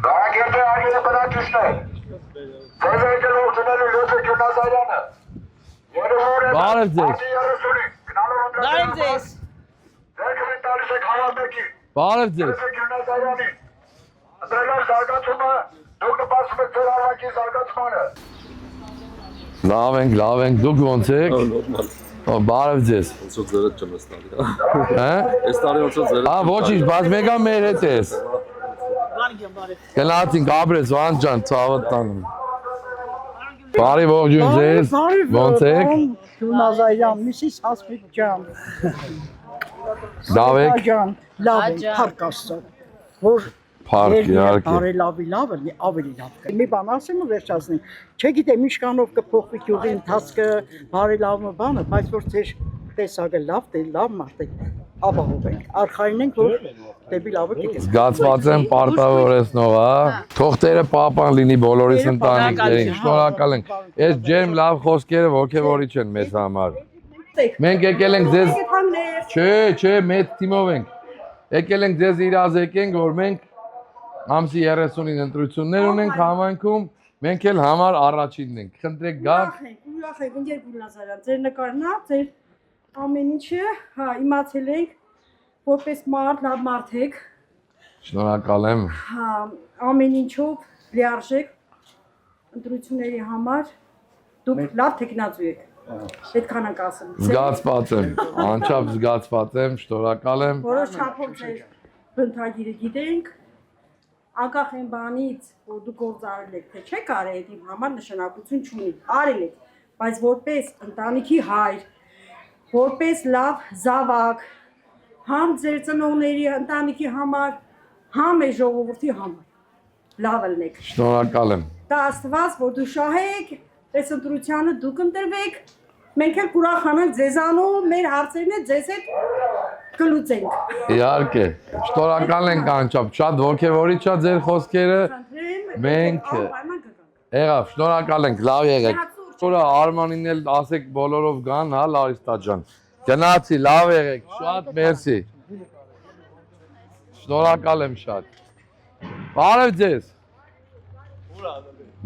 Ragirde Agile Bırakıştı. Sezerken Orçunları Lütfü Gülnazaryan'ı. Yarı Muğra'da Bağırıp Parti yarısını. Kınalı Vandra'da Bağırıp Zerkı'nın tarihse Kaval'daki. Bağırıp Lütfü Gülnazaryan'ı. Andreyler Zargatuma. Duklu basmak Ferarvaki Zargatmanı. Lavenk, duk vontek. Normal. Bağırıp zes. Çok zerret canım estağfurullah. He? Estağfurullah çok zerret. Voçiş, baz mega meyretes. Gelatin, kabres, vancan, tavattan. Bari voğcun zes. Vontek. Gülnazaryan, Mrs. Hasbitcan. Davek. Can, Lavin, Parkaston. Որ Park, իհարկե։ Բարելավի լավը ավելի լավ կա։ Մի բան ասեմ ու վերջացնեմ։ Չգիտեմ ինչքանով կփոխվի գյուղի ընթացքը, բարելավը բանը, բայց որ ձեր տեսակը լավ մարդ է, ապահով ենք։ Արխային ենք, որ դեպի լավը կգնա։ Զգացված եմ պարտավորեցնով, հա։ Թողտերը պապան լինի բոլորիս ընտանիքներին։ Շնորհակալ ենք։ Այս ջերմ լավ խոսքերը ոգևորիչ են մեզ համար։ Մենք եկել ենք ձեզ Չէ, մեծ թիմով ենք։ Եկել ենք ձեզ իրազեկենք, որ մենք ամսի 30-ին ընտրություններ ունենք համայնքում, մենք էլ համար առաջինն ենք։ Խնդրեք գաք։ Ուրախ եք, ընկեր Գուլնազարյան, ձեր նկարն է, ձեր ամեն ինչը, հա, իմացել ենք, որպես մարդ, լավ մարդ եք։ Շնորհակալ եմ։ Հա, ամեն ինչով լիարժեք ընտրությունների համար դուք լավ տեխնացու եք։ Այդքան ենք ասում։ Զգացված եմ, անչափ զգացված եմ, շնորհակալ եմ։ Որոշ չափով ձեր բնթագիրը գիտենք, անկախ այն բանից, որ դուք գործարել եք, թե չեք արել, իմ համար նշանակություն չունի, արել եք, բայց որպես ընտանիքի հայր, որպես լավ զավակ, համ ձեր ծնողների ընտանիքի համար, համ է ժողովրդի համար, լավ ելնեք։ Շնորհակալ եմ։ Դա Աստված, որ դու շահեք, այս ընտրությանը դուք ընտրվեք, մենք էլ կուրախանանք ձեզանով, մեր հարցերն է ձեզ հետ կլուծենք։ Իհարկե, շնորհակալ ենք անչափ, շատ ոգևորիչ է ձեր խոսքերը։ Մենք եղավ, շնորհակալ ենք, լավ եղեք։ Որը Արմանին էլ ասեք բոլորով գան, հա, Լարիստա ջան։ Գնացի, լավ եղեք, շատ մերսի։ Շնորհակալ եմ շատ։ Բարև ձեզ։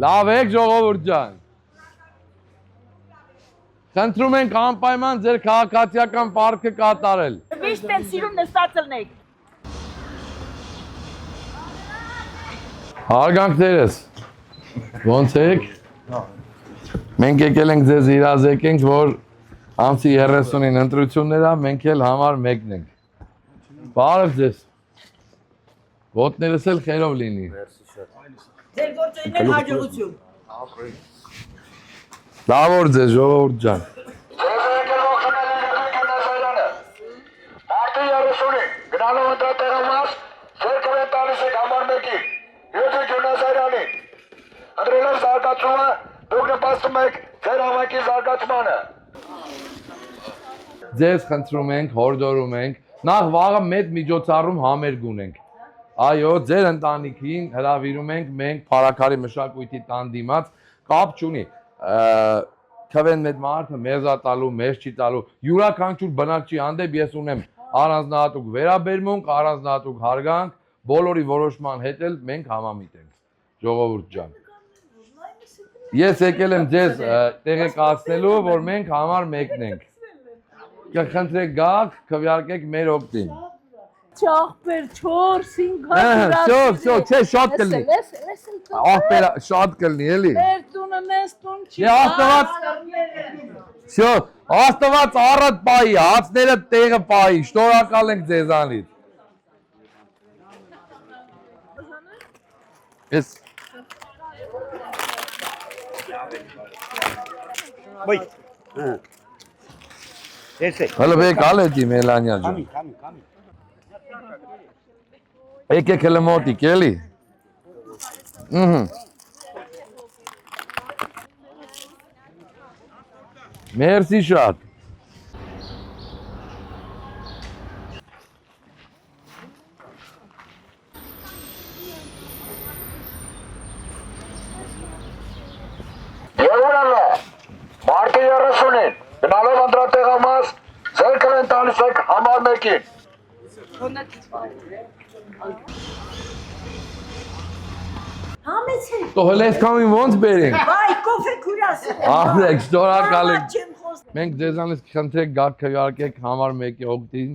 Լավ եք ժողովուրդ ջան։ Խնդրում ենք անպայման ձեր քաղաքացիական պարտքը կատարել։ Միշտ են սիրում նստած ելնեք։ Հարգանք դերես։ Ոնց եք։ Մենք եկել ենք ձեզ իրազեկենք, որ ամսի 30-ին ընտրություններ ա, մենք էլ համար մեկն ենք։ Բարև ձեզ։ Ոտներս էլ խերով լինի։ Ձեր գործերին հաջողություն։ Լավ օր ձեզ ժողովուրդ ջան։ Sezerken Orçunları Lütfü Gülnazaryan'ı. Parti yarısını. Kınalı Vandra'da Zerkı'nın tarihse Kamar'daki. Lütfü Gülnazaryan'ı. Andreyler Zargatuma. Duklu basmak Ferarvaki Zargatmanı. Ձեզ խնդրում ենք, հորդորում ենք, նախ վաղը մեծ միջոցառում համերգ ունենք։ Այո, ձեր ընտանիքին հրավիրում ենք մենք Փարաքարի մշակույթի տան դիմաց, կապ չունի։ Քվեն մեծ մարդը մեզ տալու, մեզ չի տալու։ Յուրաքանչյուր բնակչի հանդեպ ես ունեմ առանձնահատուկ վերաբերմունք, առանձնահատուկ հարգանք, բոլորի որոշման հետ էլ մենք համամիտ ենք։ Ժողովուրդ ջան։ Ես եկել եմ ձեզ տեղեկացնելու, որ մենք համար մեկն ենք։ Կխնդրեք գաք, քվեարկեք մեր օգտին։ Չախպեր 4-5 Всё, չէ, շատ կլինի։ Ախպեր շատ կլինի, էլի։ Մեր տունը մեզ տուն չի։ Դե Աստված։ Всё, Աստված առատ պայի, հացները տեղը պայի, շնորհակալ ենք ձեզանից։ Ես Wait. Հələ բեք ալեդի Մելանիա ջան։ Եկեք հələ մոտիկ, էլի։ Մերսի շատ։ Yeğenler, Parti yarısını. Kınalı Vandra'da Zerkı'nın tarihse Kamar'daki. Թող հենց կամին ոնց բերենք։ Վայ, կոֆե քուրասը։ Արեք, շնորհակալ եմ։ Չեմ խոս։ Մենք ձեզանից կխնդրենք գաք քվեարկեք համար 1-ի օգտին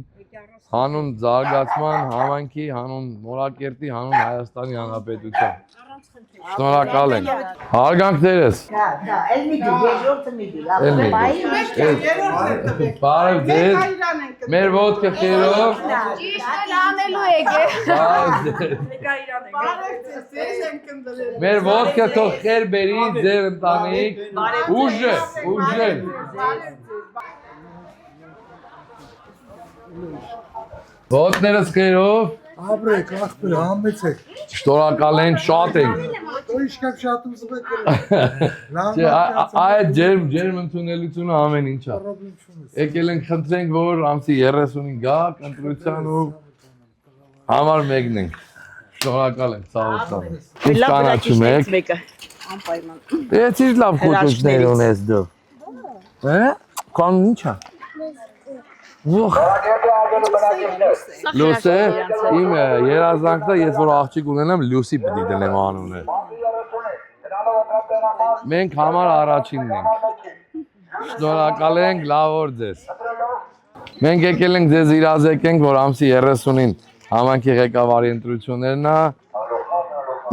հանուն զարգացման համայնքի, հանուն Մորակերտի, հանուն Հայաստանի Հանրապետության։ Շնորհակալ ենք։ Հարգանքներս։ Դա, էլ մի դու, երկրորդը մի դու։ Էլ մի դու։ Բարև ձեզ։ Մեր ոտքը խերով։ Ճիշտ անելու եք։ Մեր ոտքը թող խեր բերի ձեր ընտանիք։ Ուժը, ուժել։ Ոտներս խերով։ Ապրեք, ախպեր, համեցեք։ Շնորհակալ ենք, շատ ենք։ Դու իշքան շատ ուզում եք։ Չէ, այդ ջերմ ընդունելությունը ամեն ինչա։ Եկել ենք խնդրենք, որ ամսի 30-ին գաք ընտրության ու համար մեկն ենք։ Շնորհակալ ենք, ցավոք։ Ինչ կանաչում եք։ Մեկը անպայման։ Ես ինչ լավ կոճուճներ ունես դու։ Հա? Կան ինչա։ Ոխ, Մորակերտի արգելու բնակիչներ։ Լուսե, իմ երազանքն է, ես որ աղջիկ ունենամ, Լուսի պիտի դնեմ անունը։ Մենք համար առաջինն ենք։ Շնորհակալ ենք, լավ օր ձեզ։ Մենք եկել ենք ձեզ իրազեկենք, որ ամսի 30-ին համայնքի ղեկավարի ընտրություններն է։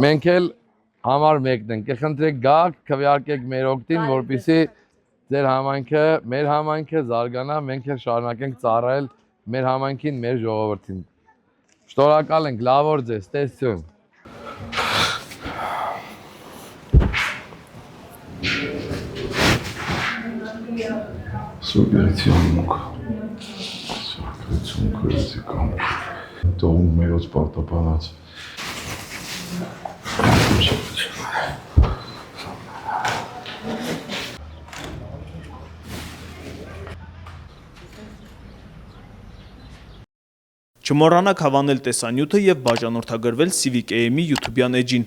Մենք էլ համար մեկն ենք։ Կխնդրեք գաք, քվեարկեք մեր օգտին, որպեսզի ձեր համայնքը, մեր համայնքը զարգանա, մենք էլ շարունակենք ծառայել մեր համայնքին, մեր ժողովրդին։ Շնորհակալ ենք, լավ օր ձեզ, տեսություն։ Դողում մերոց պարտապանած Չմոռանաք հավանել տեսանյութը և բաժանորդագրվել Civic AM-ի YouTube-յան էջին։